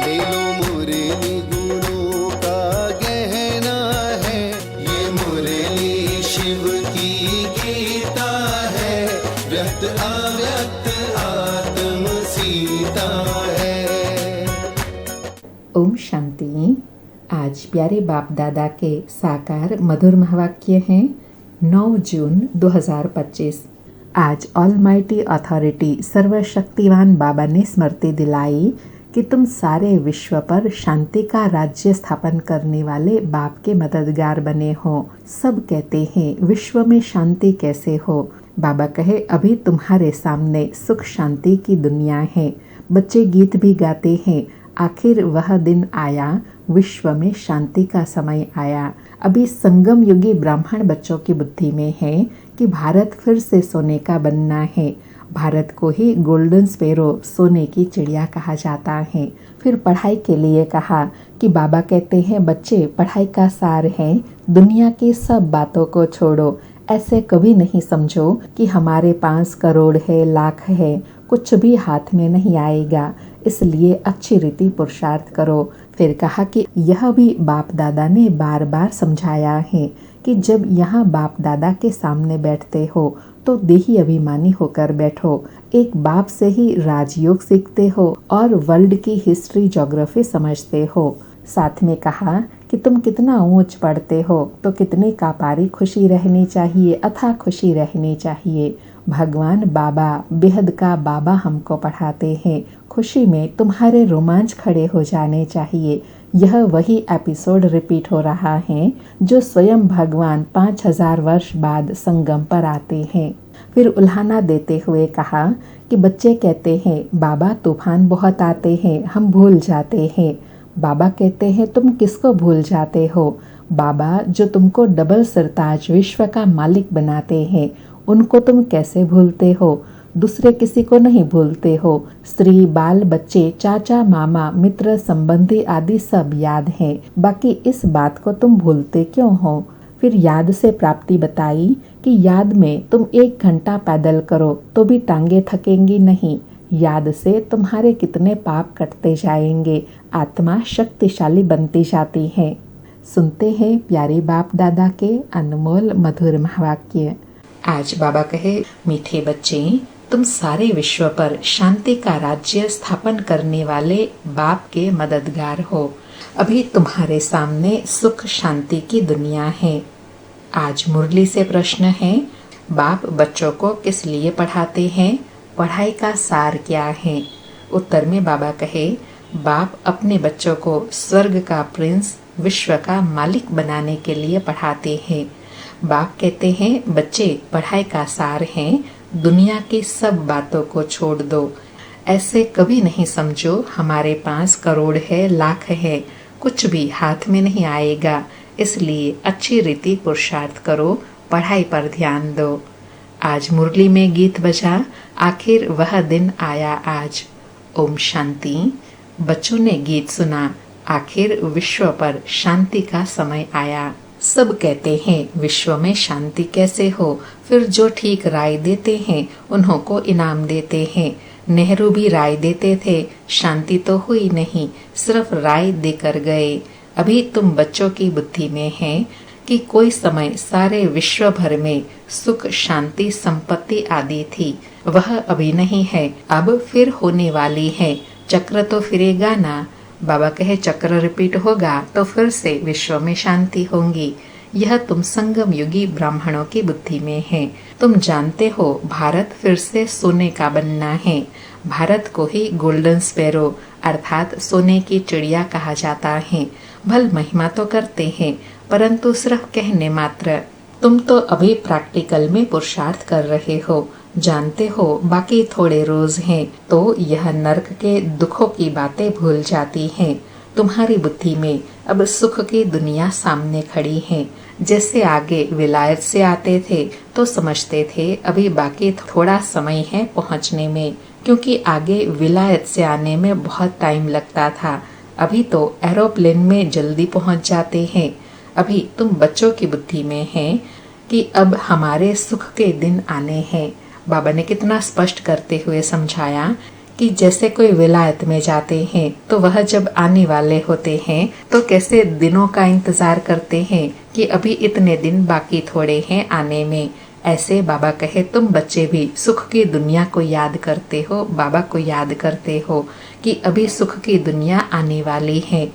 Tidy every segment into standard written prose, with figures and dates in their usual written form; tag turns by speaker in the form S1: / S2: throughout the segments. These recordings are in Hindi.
S1: ले लो मुरली गुणों का गहना है, ये मुरली शिव की गीता है, व्यक्त अव्यक्त आत्म सीता है।
S2: ओम शांति। आज प्यारे बाप दादा के साकार मधुर महावाक्य हैं। 9 जून 2025। आज ऑलमाइटी अथॉरिटी सर्वशक्तिवान बाबा ने स्मृति दिलाई कि तुम सारे विश्व पर शांति का राज्य स्थापन करने वाले बाप के मददगार बने हो। सब कहते हैं विश्व में शांति कैसे हो। बाबा कहे अभी तुम्हारे सामने सुख शांति की दुनिया है। बच्चे गीत भी गाते हैं, आखिर वह दिन आया, विश्व में शांति का समय आया। अभी संगम युगी ब्राह्मण बच्चों की बुद्धि में है कि भारत फिर से सोने का बनना है। भारत को ही गोल्डन स्पैरो, सोने की चिड़िया कहा जाता है। फिर पढ़ाई के लिए कहा कि बाबा कहते हैं बच्चे पढ़ाई का सार है, दुनिया की सब बातों को छोड़ो। ऐसे कभी नहीं समझो कि हमारे पास करोड़ है, लाख है, कुछ भी हाथ में नहीं आएगा। इसलिए अच्छी रीति पुरुषार्थ करो। फिर कहा कि यह भी बाप दादा ने बार बार समझाया है कि जब यहाँ बाप दादा के सामने बैठते हो तो देही अभिमानी होकर बैठो। एक बाप से ही राजयोग सीखते हो और वर्ल्ड की हिस्ट्री ज्योग्राफी समझते हो। साथ में कहा कि तुम कितना ऊंच पढ़ते हो तो कितनी कापारी खुशी रहनी चाहिए, अथाह खुशी रहनी चाहिए। भगवान बाबा, बेहद का बाबा हमको पढ़ाते हैं। खुशी में तुम्हारे रोमांच खड़े हो जाने चाहिए। यह वही एपिसोड रिपीट हो रहा है जो स्वयं भगवान 5000 वर्ष बाद संगम पर आते हैं। फिर उल्हाना देते हुए कहा कि बच्चे कहते हैं बाबा तूफान बहुत आते हैं, हम भूल जाते हैं। बाबा कहते हैं तुम किसको भूल जाते हो। बाबा जो तुमको डबल सरताज विश्व का मालिक बनाते हैं उनको तुम कैसे भूलते हो। दूसरे किसी को नहीं भूलते हो। स्त्री, बाल बच्चे, चाचा, मामा, मित्र, संबंधी आदि सब याद हैं। बाकी इस बात को तुम भूलते क्यों हो। फिर याद से प्राप्ति बताई कि याद में तुम 1 घंटा पैदल करो तो भी टांगे थकेंगी नहीं। याद से तुम्हारे कितने पाप कटते जाएंगे। आत्मा शक्तिशाली बनती जाती है। सुनते हैं प्यारे बाप दादा के अनमोल मधुर महावाक्य। आज बाबा कहे मीठे बच्चे, तुम सारे विश्व पर शांति का राज्य स्थापन करने वाले बाप के मददगार हो। अभी तुम्हारे सामने सुख शांति की दुनिया है। आज मुरली से प्रश्न है, बाप बच्चों को किस लिए पढ़ाते हैं, पढ़ाई का सार क्या है। उत्तर में बाबा कहे बाप अपने बच्चों को स्वर्ग का प्रिंस, विश्व का मालिक बनाने के लिए पढ़ाते हैं। बाप कहते हैं बच्चे पढ़ाई का सार है, दुनिया की सब बातों को छोड़ दो। ऐसे कभी नहीं समझो हमारे पास करोड़ है, लाख है, कुछ भी हाथ में नहीं आएगा। इसलिए अच्छी रीति पुरुषार्थ करो, पढ़ाई पर ध्यान दो। आज मुरली में गीत बजा, आखिर वह दिन आया आज। ओम शांति। बच्चों ने गीत सुना, आखिर विश्व पर शांति का समय आया। सब कहते हैं विश्व में शांति कैसे हो। फिर जो ठीक राय देते हैं उन्हों को इनाम देते हैं। नेहरू भी राय देते थे, शांति तो हुई नहीं, सिर्फ राय देकर गए। अभी तुम बच्चों की बुद्धि में है कि कोई समय सारे विश्व भर में सुख शांति संपत्ति आदि थी, वह अभी नहीं है, अब फिर होने वाली है। चक्र तो फिरेगा ना। बाबा कहे चक्र रिपीट होगा तो फिर से विश्व में शांति होंगी। यह तुम संगम युगी ब्राह्मणों की बुद्धि में है। तुम जानते हो भारत फिर से सोने का बनना है। भारत को ही गोल्डन स्पैरो अर्थात सोने की चिड़िया कहा जाता है। भल महिमा तो करते हैं परंतु सिर्फ कहने मात्र। तुम तो अभी प्रैक्टिकल में पुरुषार्थ कर रहे हो। जानते हो बाकी थोड़े रोज हैं तो यह नरक के दुखों की बातें भूल जाती हैं। तुम्हारी बुद्धि में अब सुख की दुनिया सामने खड़ी है। जैसे आगे विलायत से आते थे तो समझते थे अभी बाकी थोड़ा समय है पहुंचने में, क्योंकि आगे विलायत से आने में बहुत टाइम लगता था। अभी तो एरोप्लेन में जल्दी पहुंच जाते हैं। अभी तुम बच्चों की बुद्धि में है कि अब हमारे सुख के दिन आने हैं। बाबा ने कितना स्पष्ट करते हुए समझाया कि जैसे कोई विलायत में जाते हैं तो वह जब आने वाले होते हैं तो कैसे दिनों का इंतजार करते हैं कि अभी इतने दिन बाकी थोड़े हैं आने में। ऐसे बाबा कहे तुम बच्चे भी सुख की दुनिया को याद करते हो, बाबा को याद करते हो कि अभी सुख की दुनिया आने वाली है।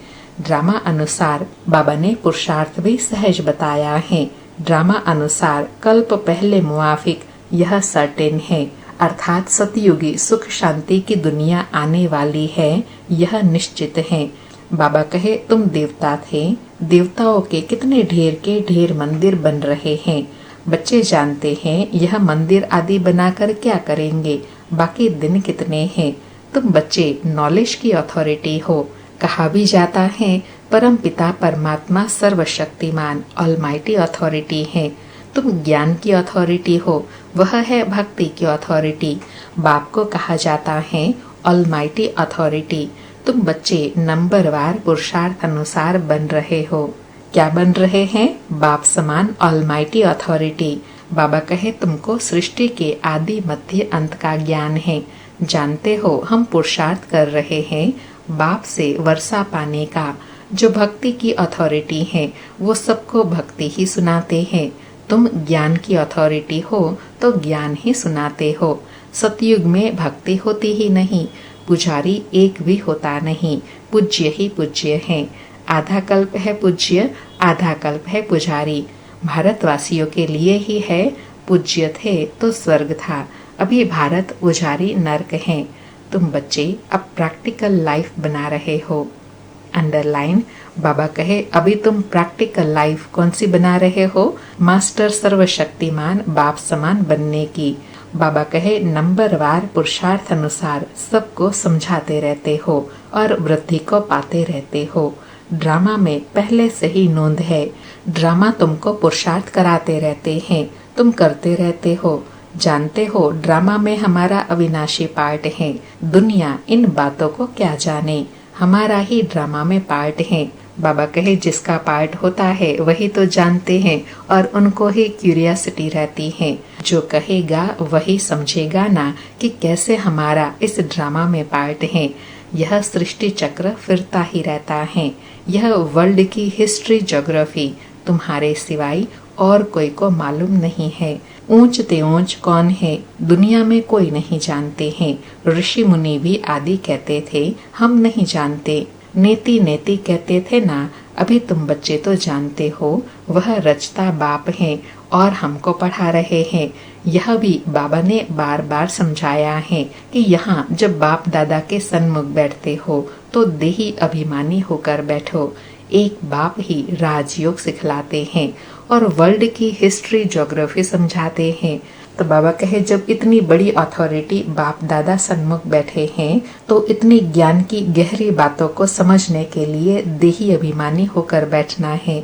S2: ड्रामा अनुसार बाबा ने पुरुषार्थ भी सहज बताया है। ड्रामा अनुसार कल्प पहले मुआफिक यह सर्टेन है, अर्थात सतयुगी सुख शांति की दुनिया आने वाली है, यह निश्चित है। बाबा कहे तुम देवता थे, देवताओं के कितने ढेर के ढेर मंदिर बन रहे हैं। बच्चे जानते हैं यह मंदिर आदि बनाकर क्या करेंगे, बाकी दिन कितने हैं। तुम बच्चे नॉलेज की अथॉरिटी हो। कहा भी जाता है परम पिता परमात्मा सर्वशक्तिमान ऑलमाइटी अथॉरिटी है। तुम ज्ञान की अथॉरिटी हो, वह है भक्ति की अथॉरिटी। बाप को कहा जाता है ऑलमाइटी अथॉरिटी। तुम बच्चे नंबरवार पुरुषार्थ अनुसार बन रहे हो। क्या बन रहे हैं? बाप समान ऑलमाइटी अथॉरिटी। बाबा कहे तुमको सृष्टि के आदि मध्य अंत का ज्ञान है। जानते हो हम पुरुषार्थ कर रहे हैं बाप से वर्षा पाने का। जो भक्ति की अथॉरिटी है वो सबको भक्ति ही सुनाते हैं। तुम ज्ञान की अथॉरिटी हो तो ज्ञान ही सुनाते हो। सतयुग में भक्ति होती ही नहीं, पुजारी एक भी होता नहीं, पूज्य ही पूज्य है। आधा कल्प है पूज्य, आधा कल्प है पुजारी। भारतवासियों के लिए ही है, पूज्य थे तो स्वर्ग था, अभी भारत पुजारी नर्क है। तुम बच्चे अब प्रैक्टिकल लाइफ बना रहे हो। अंडरलाइन बाबा कहे अभी तुम प्रैक्टिकल लाइफ कौन सी बना रहे हो? मास्टर सर्वशक्तिमान बाप समान बनने की। बाबा कहे नंबरवार पुरुषार्थ अनुसार सबको समझाते रहते हो और वृद्धि को पाते रहते हो। ड्रामा में पहले से ही नोंद है। ड्रामा तुमको पुरुषार्थ कराते रहते हैं, तुम करते रहते हो। जानते हो ड्रामा में हमारा अविनाशी पार्ट है। दुनिया इन बातों को क्या जाने, हमारा ही ड्रामा में पार्ट है। बाबा कहे जिसका पार्ट होता है वही तो जानते हैं और उनको ही क्यूरियोसिटी रहती है। जो कहेगा वही समझेगा ना कि कैसे हमारा इस ड्रामा में पार्ट है। यह सृष्टि चक्र फिरता ही रहता है। यह वर्ल्ड की हिस्ट्री ज्योग्राफी तुम्हारे सिवाय और कोई को मालूम नहीं है। ऊंच ते ऊंच कौन है दुनिया में कोई नहीं जानते हैं। ऋषि मुनि भी आदि कहते थे हम नहीं जानते। नेति नेति कहते थे ना, अभी तुम बच्चे तो जानते हो वह रचता बाप है और हमको पढ़ा रहे हैं। यह भी बाबा ने बार बार समझाया है कि यहाँ जब बाप दादा के सन्मुख बैठते हो तो देही अभिमानी होकर बैठो। एक बाप ही राजयोग सिखलाते हैं और वर्ल्ड की हिस्ट्री ज्योग्राफी समझाते हैं। तो बाबा कहे जब इतनी बड़ी अथॉरिटी बाप दादा सन्मुख बैठे हैं तो इतनी ज्ञान की गहरी बातों को समझने के लिए देही अभिमानी होकर बैठना है।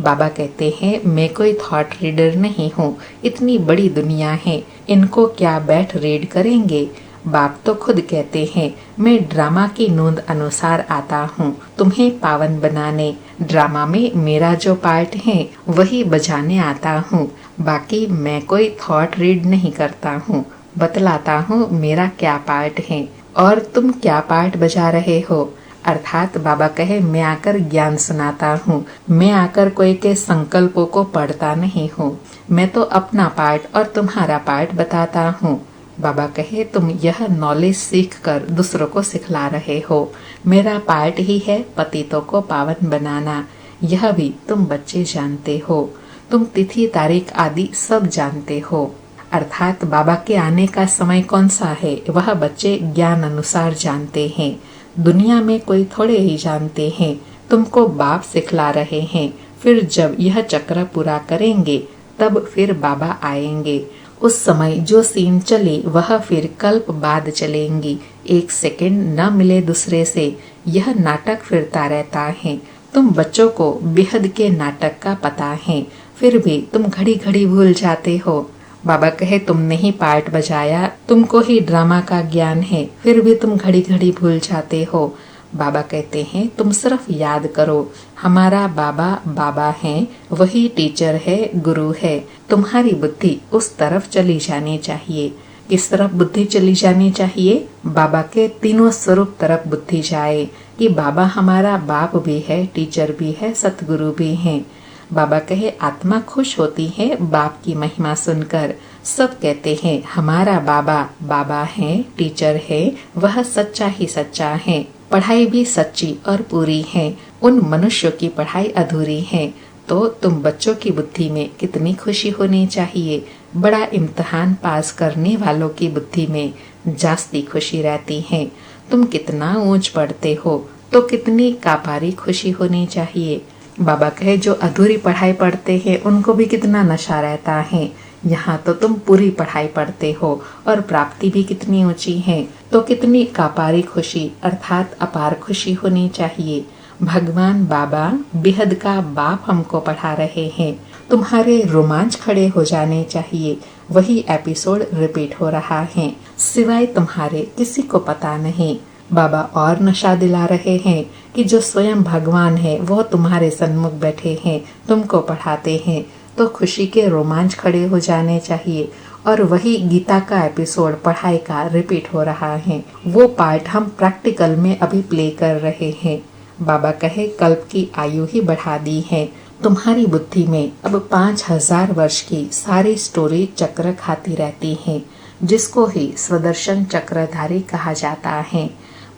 S2: बाबा कहते हैं मैं कोई थॉट रीडर नहीं हूँ, इतनी बड़ी दुनिया है, इनको क्या बैठ रीड करेंगे। बाप तो खुद कहते हैं मैं ड्रामा की नोंद अनुसार आता हूँ तुम्हें पावन बनाने। ड्रामा में मेरा जो पार्ट है वही बजाने आता हूँ, बाकी मैं कोई थॉट रीड नहीं करता हूँ। बतलाता हूँ मेरा क्या पार्ट है और तुम क्या पार्ट बजा रहे हो। अर्थात बाबा कहे मैं आकर ज्ञान सुनाता हूँ, मैं आकर कोई के संकल्पों को पढ़ता नहीं हूँ। मैं तो अपना पार्ट और तुम्हारा पार्ट बताता हूँ। बाबा कहे तुम यह नॉलेज सीख कर दूसरों को सिखला रहे हो। मेरा पार्ट ही है पतितों को पावन बनाना। यह भी तुम बच्चे जानते हो। तुम तिथि तारीख आदि सब जानते हो। अर्थात बाबा के आने का समय कौन सा है वह बच्चे ज्ञान अनुसार जानते हैं। दुनिया में कोई थोड़े ही जानते हैं। तुमको बाप सिखला रहे हैं। फिर जब यह चक्र पूरा करेंगे तब फिर बाबा आएंगे। उस समय जो सीन चले वह फिर कल्प बाद चलेंगी। एक सेकंड न मिले दूसरे से। यह नाटक फिरता रहता है। तुम बच्चों को बेहद के नाटक का पता है, फिर भी तुम घड़ी घड़ी भूल जाते हो। बाबा कहे तुमने ही पार्ट बजाया, तुमको ही ड्रामा का ज्ञान है, फिर भी तुम घड़ी घड़ी भूल जाते हो। बाबा कहते हैं तुम सिर्फ याद करो हमारा बाबा बाबा है, वही टीचर है, गुरु है। तुम्हारी बुद्धि उस तरफ चली जानी चाहिए। किस तरफ बुद्धि चली जानी चाहिए? बाबा के तीनों स्वरूप तरफ बुद्धि जाए कि बाबा हमारा बाप भी है, टीचर भी है, सतगुरु भी हैं। बाबा कहे आत्मा खुश होती है बाप की महिमा सुनकर। सब कहते हैं हमारा बाबा बाबा है, टीचर है, वह सच्चा ही सच्चा है। पढ़ाई भी सच्ची और पूरी है, उन मनुष्यों की पढ़ाई अधूरी है। तो तुम बच्चों की बुद्धि में कितनी खुशी होनी चाहिए। बड़ा इम्तिहान पास करने वालों की बुद्धि में जास्ती खुशी रहती है। तुम कितना ऊंच पढ़ते हो तो कितनी कापारी खुशी होनी चाहिए। बाबा कहे जो अधूरी पढ़ाई पढ़ते हैं उनको भी कितना नशा रहता है। यहाँ तो तुम पूरी पढ़ाई पढ़ते हो और प्राप्ति भी कितनी ऊंची है, तो कितनी कापारी खुशी अर्थात अपार खुशी होनी चाहिए। भगवान बाबा बेहद का बाप हमको पढ़ा रहे हैं। तुम्हारे रोमांच खड़े हो जाने चाहिए। वही एपिसोड रिपीट हो रहा है, सिवाय तुम्हारे किसी को पता नहीं। बाबा और नशा दिला रहे हैं कि जो स्वयं भगवान है वो तुम्हारे सन्मुख बैठे हैं, तुमको पढ़ाते हैं, तो खुशी के रोमांच खड़े हो जाने चाहिए। और वही गीता का एपिसोड पढ़ाई का रिपीट हो रहा है। वो पार्ट हम प्रैक्टिकल में अभी प्ले कर रहे हैं। बाबा कहे कल्प की आयु ही बढ़ा दी है। तुम्हारी बुद्धि में अब 5000 वर्ष की सारी स्टोरी चक्र खाती रहती है, जिसको ही स्वदर्शन चक्रधारी कहा जाता है।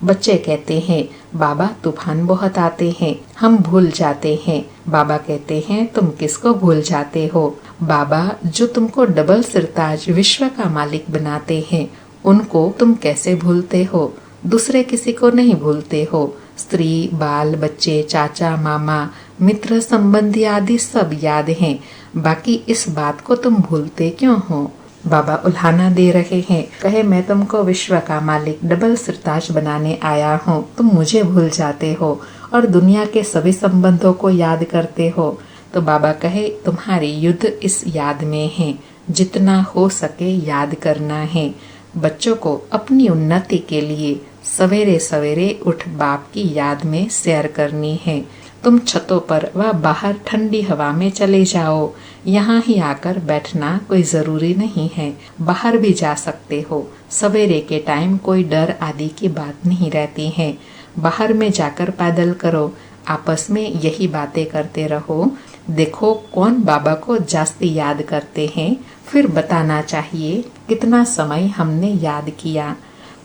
S2: बच्चे कहते हैं बाबा तूफान बहुत आते हैं, हम भूल जाते हैं। बाबा कहते हैं तुम किसको भूल जाते हो? बाबा जो तुमको डबल सिरताज विश्व का मालिक बनाते हैं उनको तुम कैसे भूलते हो? दूसरे किसी को नहीं भूलते हो। स्त्री, बाल, बच्चे, चाचा, मामा, मित्र, संबंधी आदि सब याद हैं। बाकी इस बात को तुम भूलते क्यों हो? बाबा उल्हाना दे रहे हैं। कहे मैं तुमको विश्व का मालिक डबल सिरताज बनाने आया हूँ, तुम मुझे भूल जाते हो और दुनिया के सभी संबंधों को याद करते हो। तो बाबा कहे तुम्हारी युद्ध इस याद में है, जितना हो सके याद करना है। बच्चों को अपनी उन्नति के लिए सवेरे सवेरे उठ बाप की याद में सैर करनी है। तुम छतों पर व बाहर ठंडी हवा में चले जाओ, यहाँ ही आकर बैठना कोई जरूरी नहीं है, बाहर भी जा सकते हो। सवेरे के टाइम कोई डर आदि की बात नहीं रहती है। बाहर में जाकर पैदल करो, आपस में यही बातें करते रहो। देखो कौन बाबा को जास्ती याद करते हैं, फिर बताना चाहिए कितना समय हमने याद किया।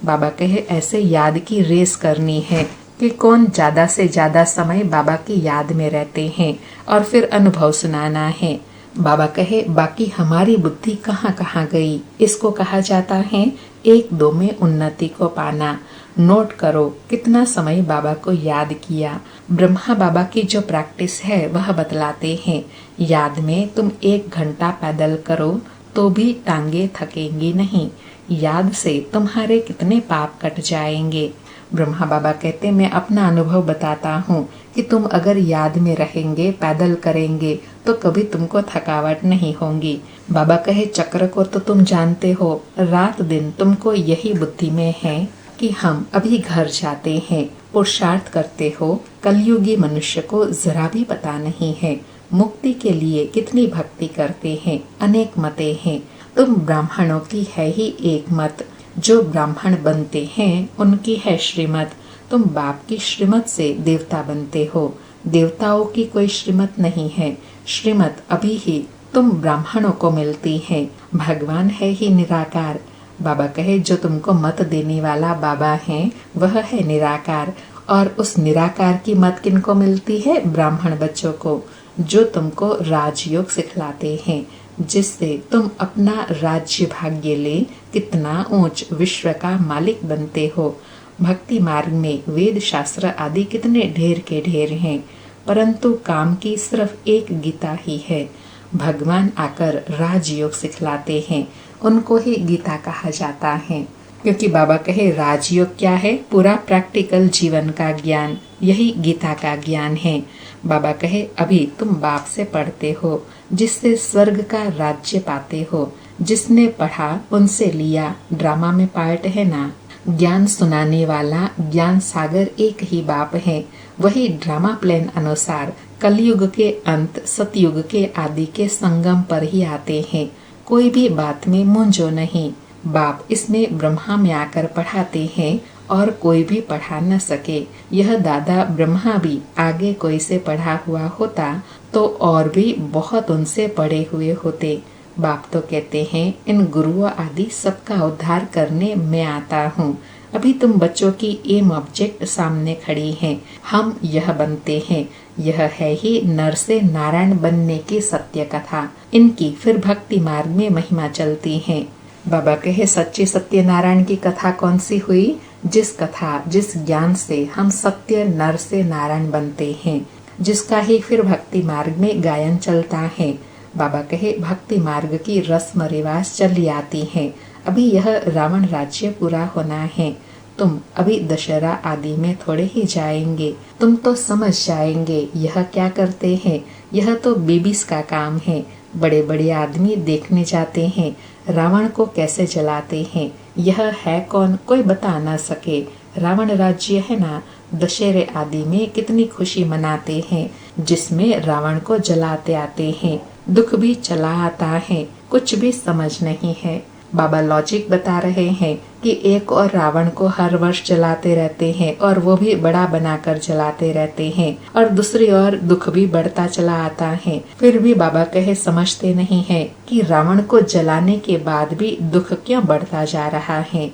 S2: बाबा कहे ऐसे याद की रेस करनी है कि कौन ज्यादा से ज्यादा समय बाबा की याद में रहते हैं और फिर अनुभव सुनाना है। बाबा कहे बाकी हमारी बुद्धि कहाँ कहाँ गई, इसको कहा जाता है 1-2 में उन्नति को पाना। नोट करो कितना समय बाबा को याद किया। ब्रह्मा बाबा की जो प्रैक्टिस है वह बतलाते हैं, याद में तुम 1 घंटा पैदल करो तो भी टांगे थकेंगी नहीं। याद से तुम्हारे कितने पाप कट जाएंगे। ब्रह्मा बाबा कहते मैं अपना अनुभव बताता हूँ कि तुम अगर याद में रहेंगे, पैदल करेंगे तो कभी तुमको थकावट नहीं होगी। बाबा कहे चक्र को तो तुम जानते हो, रात दिन तुमको यही बुद्धि में है कि हम अभी घर जाते हैं, पुरुषार्थ करते हो। कलयुगी मनुष्य को जरा भी पता नहीं है मुक्ति के लिए कितनी भक्ति करते हैं। अनेक मतें हैं, तुम ब्राह्मणों की है ही एक मत। जो ब्राह्मण बनते हैं उनकी है श्रीमत। तुम बाप की श्रीमत से देवता बनते हो, देवताओं की कोई श्रीमत नहीं है। श्रीमत अभी ही तुम ब्राह्मणों को मिलती है। भगवान है ही निराकार। बाबा कहे जो तुमको मत देने वाला बाबा है वह है निराकार, और उस निराकार की मत किनको मिलती है? ब्राह्मण बच्चों को, जो तुमको राजयोग सिखलाते हैं, जिससे तुम अपना राज्य भाग्य ले कितना ऊंच विश्व का मालिक बनते हो। भक्ति मार्ग में वेद शास्त्र आदि कितने ढेर के ढेर हैं, परंतु काम की सिर्फ एक गीता ही है। भगवान आकर राजयोग सिखलाते हैं, उनको ही गीता कहा जाता है। क्योंकि बाबा कहे राजयोग क्या है? पूरा प्रैक्टिकल जीवन का ज्ञान, यही गीता का ज्ञान है। बाबा कहे अभी तुम बाप से पढ़ते हो, जिससे स्वर्ग का राज्य पाते हो। जिसने पढ़ा उनसे लिया, ड्रामा में पार्ट है ना। ज्ञान सुनाने वाला ज्ञान सागर एक ही बाप है। वही ड्रामा प्लान अनुसार कलयुग के अंत, सतयुग के आदि के संगम पर ही आते हैं। कोई भी बात में मूंझो नहीं। बाप इसमें ब्रह्मा में आकर पढ़ाते हैं और कोई भी पढ़ा न सके। यह दादा ब्रह्मा भी आगे कोई से पढ़ा हुआ होता तो और भी बहुत उनसे पढ़े हुए होते। बाप तो कहते हैं इन गुरुओं आदि सबका उद्धार करने मैं आता हूँ। अभी तुम बच्चों की एम ऑब्जेक्ट सामने खड़ी हैं, हम यह बनते हैं। यह है ही नर से नारायण बनने की सत्य कथा। इनकी फिर भक्ति मार्ग में महिमा चलती है। बाबा कहे सच्ची सत्यनारायण की कथा कौन सी हुई? जिस कथा जिस ज्ञान से हम सत्य नर से नारायण बनते हैं, जिसका ही फिर भक्ति मार्ग में गायन चलता है। बाबा कहे भक्ति मार्ग की रस्म रिवाज चली आती है। अभी यह रावण राज्य पूरा होना है। तुम अभी दशहरा आदि में थोड़े ही जाएंगे, तुम तो समझ जाएंगे यह क्या करते हैं। यह तो बेबीज का काम है। बड़े बड़े आदमी देखने जाते हैं रावण को कैसे जलाते हैं। यह है कौन, कोई बता न सके। रावण राज्य है ना, दशहरे आदि में कितनी खुशी मनाते हैं, जिसमें रावण को जलाते आते हैं। दुख भी चला आता है, कुछ भी समझ नहीं है। बाबा लॉजिक बता रहे हैं कि एक और रावण को हर वर्ष जलाते रहते हैं और वो भी बड़ा बनाकर जलाते रहते हैं, और दूसरी ओर दुख भी बढ़ता चला आता है। फिर भी बाबा कहे समझते नहीं है कि रावण को जलाने के बाद भी दुख क्यों बढ़ता जा रहा है।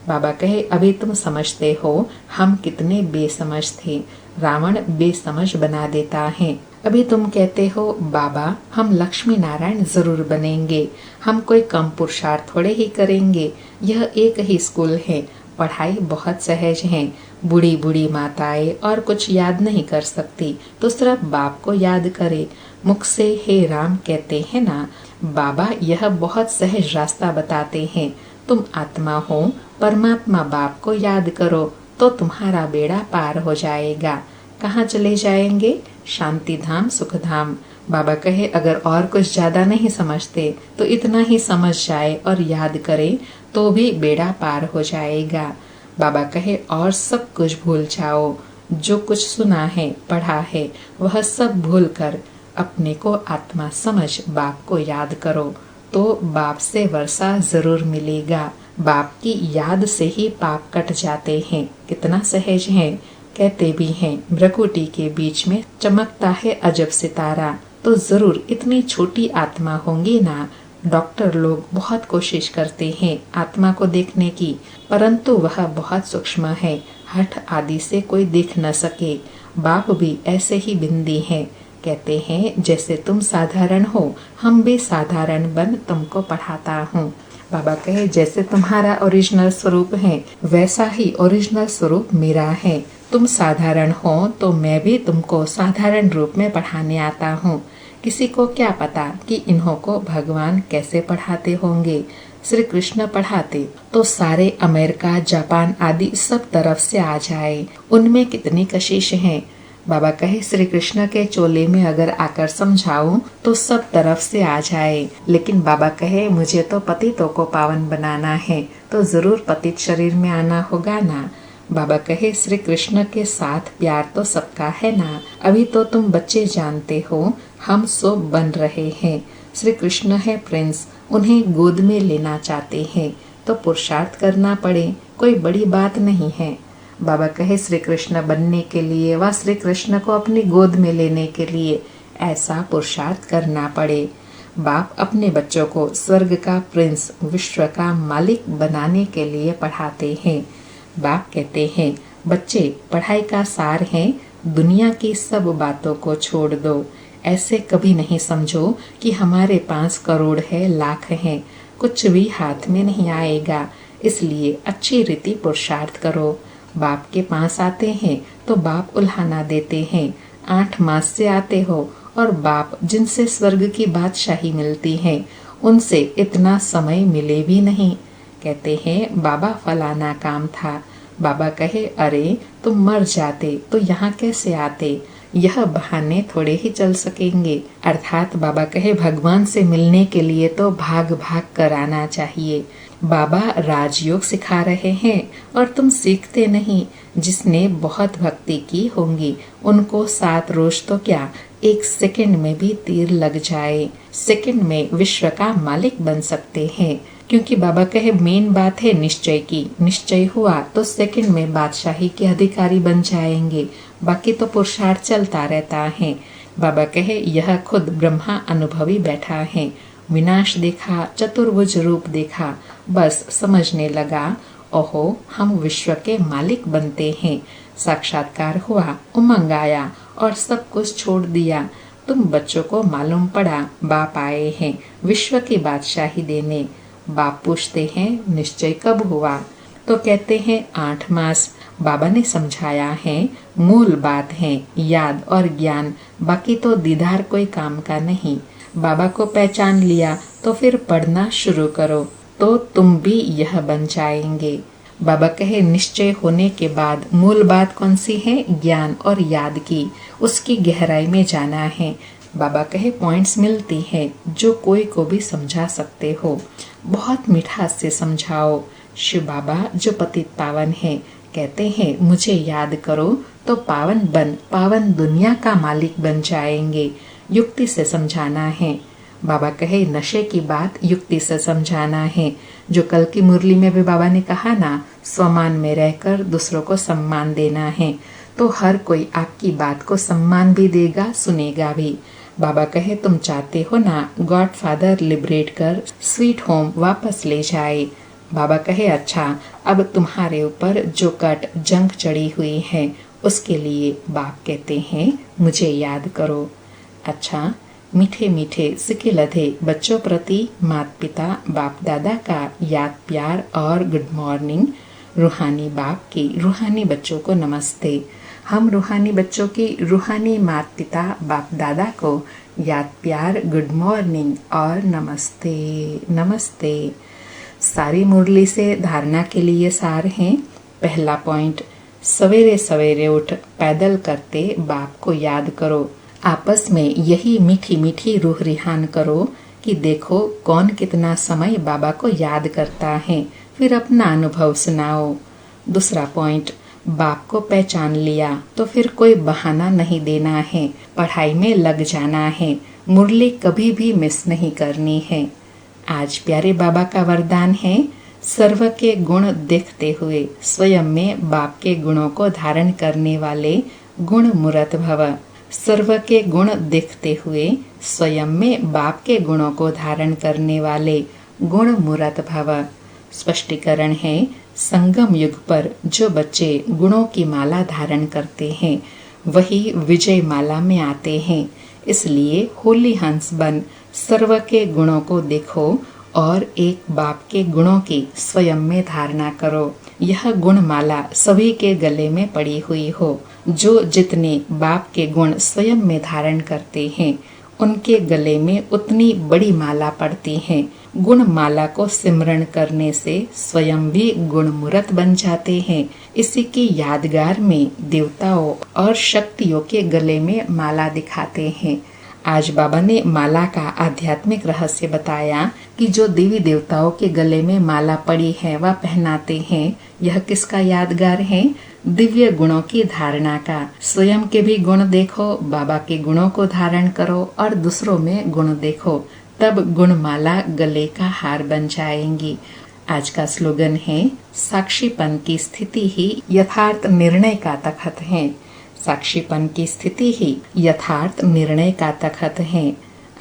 S2: बाबा कहे अभी तुम समझते हो, हम कितने बेसमझ थे। रावण बेसमझ बना देता है। अभी तुम कहते हो बाबा हम लक्ष्मी नारायण जरूर बनेंगे, हम कोई कम पुरुषार्थ थोड़े ही करेंगे। यह एक ही स्कूल है, पढ़ाई बहुत सहज है। बूढ़ी बूढ़ी माताएं और कुछ याद नहीं कर सकती तो सिर्फ बाप को याद करे। मुख से हे राम कहते हैं ना। बाबा यह बहुत सहज रास्ता बताते हैं। तुम आत्मा हो, परमात्मा बाप को याद करो तो तुम्हारा बेड़ा पार हो जाएगा। कहाँ चले जाएंगे? शांति धाम, सुख धाम। बाबा कहे अगर और कुछ ज्यादा नहीं समझते तो इतना ही समझ जाए और याद करे तो भी बेड़ा पार हो जाएगा। बाबा कहे और सब कुछ भूल जाओ। जो कुछ सुना है, पढ़ा है, वह सब भूल कर अपने को आत्मा समझ बाप को याद करो तो बाप से वर्षा जरूर मिलेगा। बाप की याद से ही पाप कट जाते हैं। कितना सहज है। कहते भी हैं भ्रकुटी के बीच में चमकता है अजब सितारा। तो जरूर इतनी छोटी आत्मा होंगी ना। डॉक्टर लोग बहुत कोशिश करते हैं आत्मा को देखने की, परंतु वह बहुत सूक्ष्म है, हठ आदि से कोई देख न सके। बाप भी ऐसे ही बिंदी हैं। कहते हैं जैसे तुम साधारण हो, हम भी साधारण बन तुमको पढ़ाता हूँ। बाबा कहे जैसे तुम्हारा ओरिजिनल स्वरूप है, वैसा ही ओरिजिनल स्वरूप मेरा है। तुम साधारण हो तो मैं भी तुमको साधारण रूप में पढ़ाने आता हूँ। किसी को क्या पता कि इन्हों को भगवान कैसे पढ़ाते होंगे। श्री कृष्ण पढ़ाते तो सारे अमेरिका, जापान आदि सब तरफ से आ जाए। उनमें कितनी कशिश है। बाबा कहे श्री कृष्ण के चोले में अगर आकर समझाऊं तो सब तरफ से आ जाए। लेकिन बाबा कहे मुझे तो पतितों को पावन बनाना है, तो जरूर पतित शरीर में आना होगा ना। बाबा कहे श्री कृष्ण के साथ प्यार तो सबका है ना। अभी तो तुम बच्चे जानते हो, हम सो बन रहे हैं। श्री कृष्ण है प्रिंस, उन्हें गोद में लेना चाहते हैं तो पुरुषार्थ करना पड़े, कोई बड़ी बात नहीं है। बाबा कहे श्री कृष्ण बनने के लिए व श्री कृष्ण को अपनी गोद में लेने के लिए ऐसा पुरुषार्थ करना पड़े। बाप अपने बच्चों को स्वर्ग का प्रिंस, विश्व का मालिक बनाने के लिए पढ़ाते हैं। बाप कहते हैं बच्चे पढ़ाई का सार है, दुनिया की सब बातों को छोड़ दो। ऐसे कभी नहीं समझो कि हमारे पास करोड़ है, लाख है, कुछ भी हाथ में नहीं आएगा। इसलिए अच्छी रीति पुरुषार्थ करो। बाप के पास आते हैं तो बाप उल्हाना देते हैं। 8 मास से आते हो और बाप जिनसे स्वर्ग की बादशाही मिलती है उनसे इतना समय मिले भी नहीं। कहते हैं बाबा फलाना काम था। बाबा कहे अरे तुम मर जाते तो यहाँ कैसे आते। यह बहाने थोड़े ही चल सकेंगे। अर्थात बाबा कहे भगवान से मिलने के लिए तो भाग भाग कर आना चाहिए। बाबा राजयोग सिखा रहे हैं और तुम सीखते नहीं। जिसने बहुत भक्ति की होंगी उनको 7 रोज तो क्या 1 सेकंड में भी तीर लग जाए, सेकंड में विश्व का मालिक बन सकते हैं। क्योंकि बाबा कहे मेन बात है निश्चय की। निश्चय हुआ तो सेकंड में बादशाही के अधिकारी बन जाएंगे, बाकी तो पुरुषार्थ चलता रहता है। बाबा कहे यह खुद ब्रह्मा अनुभवी बैठा है, विनाश देखा, चतुर्भुज रूप देखा, बस समझने लगा ओहो हम विश्व के मालिक बनते हैं। साक्षात्कार हुआ, उमंग आया और सब कुछ छोड़ दिया। तुम बच्चों को मालूम पड़ा बाप आए हैं विश्व की बादशाही देने। बाप पूछते हैं निश्चय कब हुआ, तो कहते हैं 8 मास। बाबा ने समझाया है मूल बात है याद और ज्ञान, बाकी तो दीदार कोई काम का नहीं। बाबा को पहचान लिया तो फिर पढ़ना शुरू करो तो तुम भी यह बन जाएंगे। बाबा कहे निश्चय होने के बाद मूल बात कौन सी है, ज्ञान और याद की, उसकी गहराई में जाना है। बाबा कहे पॉइंट्स मिलती है जो कोई को भी समझा सकते हो, बहुत मिठास से समझाओ। शिव बाबा जो पतित पावन है कहते हैं मुझे याद करो तो पावन बन पावन दुनिया का मालिक बन जाएंगे। युक्ति से समझाना है। बाबा कहे नशे की बात युक्ति से समझाना है। जो कल की मुरली में भी बाबा ने कहा ना, स्वमान में रहकर दूसरों को सम्मान देना है, तो हर कोई आपकी बात को सम्मान भी देगा, सुनेगा भी। बाबा कहे तुम चाहते हो ना गॉड फादर लिबरेट कर स्वीट होम वापस ले जाए। बाबा कहे अच्छा, अब तुम्हारे ऊपर जो कट जंग चढ़ी हुई है उसके लिए बाप कहते हैं मुझे याद करो। अच्छा, मीठे मीठे सिके लधे बच्चों प्रति माता पिता बाप दादा का याद प्यार और गुड मॉर्निंग। रूहानी बाप की रूहानी बच्चों को नमस्ते। हम रूहानी बच्चों की रूहानी माता पिता बाप दादा को याद प्यार गुड मॉर्निंग और नमस्ते नमस्ते। सारी मुरली से धारणा के लिए सार हैं। पहला पॉइंट, सवेरे सवेरे उठ पैदल करते बाप को याद करो। आपस में यही मीठी मीठी रूह रिहान करो कि देखो कौन कितना समय बाबा को याद करता है, फिर अपना अनुभव सुनाओ। दूसरा पॉइंट, बाप को पहचान लिया तो फिर कोई बहाना नहीं देना है, पढ़ाई में लग जाना है, मुरली कभी भी मिस नहीं करनी है। आज प्यारे बाबा का वरदान है सर्व के गुण देखते हुए स्वयं में बाप के गुणों को धारण करने वाले गुण मूर्त भव। सर्व के गुण देखते हुए स्वयं में बाप के गुणों को धारण करने वाले गुण मूर्त भव। स्पष्टीकरण है संगम युग पर जो बच्चे गुणों की माला धारण करते हैं वही विजय माला में आते हैं। इसलिए होली हंस बन सर्व के गुणों को देखो और एक बाप के गुणों की स्वयं में धारणा करो। यह गुण माला सभी के गले में पड़ी हुई हो। जो जितने बाप के गुण स्वयं में धारण करते हैं उनके गले में उतनी बड़ी माला पड़ती है। गुण माला को सिमरण करने से स्वयं भी गुण मूर्त बन जाते हैं। इसी की यादगार में देवताओं और शक्तियों के गले में माला दिखाते हैं। आज बाबा ने माला का आध्यात्मिक रहस्य बताया कि जो देवी देवताओं के गले में माला पड़ी है वह पहनाते हैं। यह किसका यादगार है? दिव्य गुणों की धारणा का। स्वयं के भी गुण देखो, बाबा के गुणों को धारण करो और दूसरों में गुण देखो, तब गुणमाला गले का हार बन जाएंगी। आज का स्लोगन है साक्षीपन की स्थिति ही यथार्थ निर्णय का तखत है। साक्षीपन की स्थिति ही यथार्थ निर्णय का तखत है।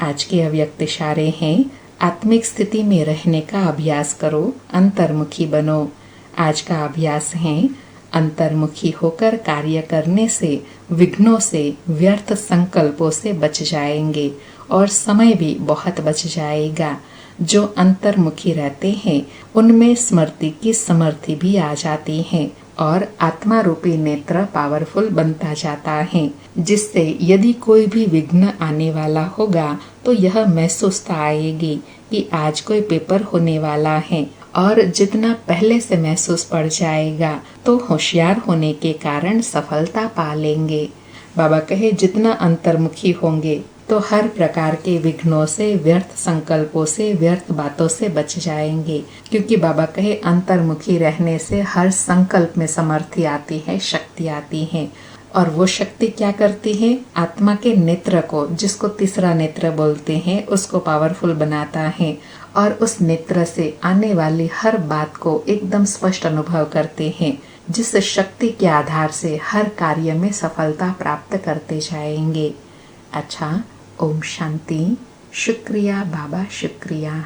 S2: आज के अव्यक्त इशारे हैं आत्मिक स्थिति में रहने का अभ्यास करो, अंतर्मुखी बनो। आज का अभ्यास है अंतर्मुखी होकर कार्य करने से विघ्नों से व्यर्थ संकल्पों से बच जाएंगे और समय भी बहुत बच जाएगा। जो अंतर्मुखी रहते हैं उनमें स्मृति की समर्थि भी आ जाती है और आत्मा रूपी नेत्र पावरफुल बनता जाता है, जिससे यदि कोई भी विघ्न आने वाला होगा तो यह महसूसता आएगी कि आज कोई पेपर होने वाला है, और जितना पहले से महसूस पड़ जाएगा तो होशियार होने के कारण सफलता पा लेंगे। बाबा कहे जितना अंतर्मुखी होंगे तो हर प्रकार के विघ्नों से, व्यर्थ संकल्पों से, व्यर्थ बातों से बच जाएंगे, क्योंकि बाबा कहे अंतर्मुखी रहने से हर संकल्प में समर्थी आती है, शक्ति आती है। और वो शक्ति क्या करती है? आत्मा के नेत्र को, जिसको तीसरा नेत्र बोलते हैं, उसको पावरफुल बनाता है और उस नेत्र से आने वाली हर बात को एकदम स्पष्ट अनुभव करते हैं, जिस शक्ति के आधार से हर कार्य में सफलता प्राप्त करते जाएंगे। अच्छा, ओम शांति। शुक्रिया बाबा, शुक्रिया।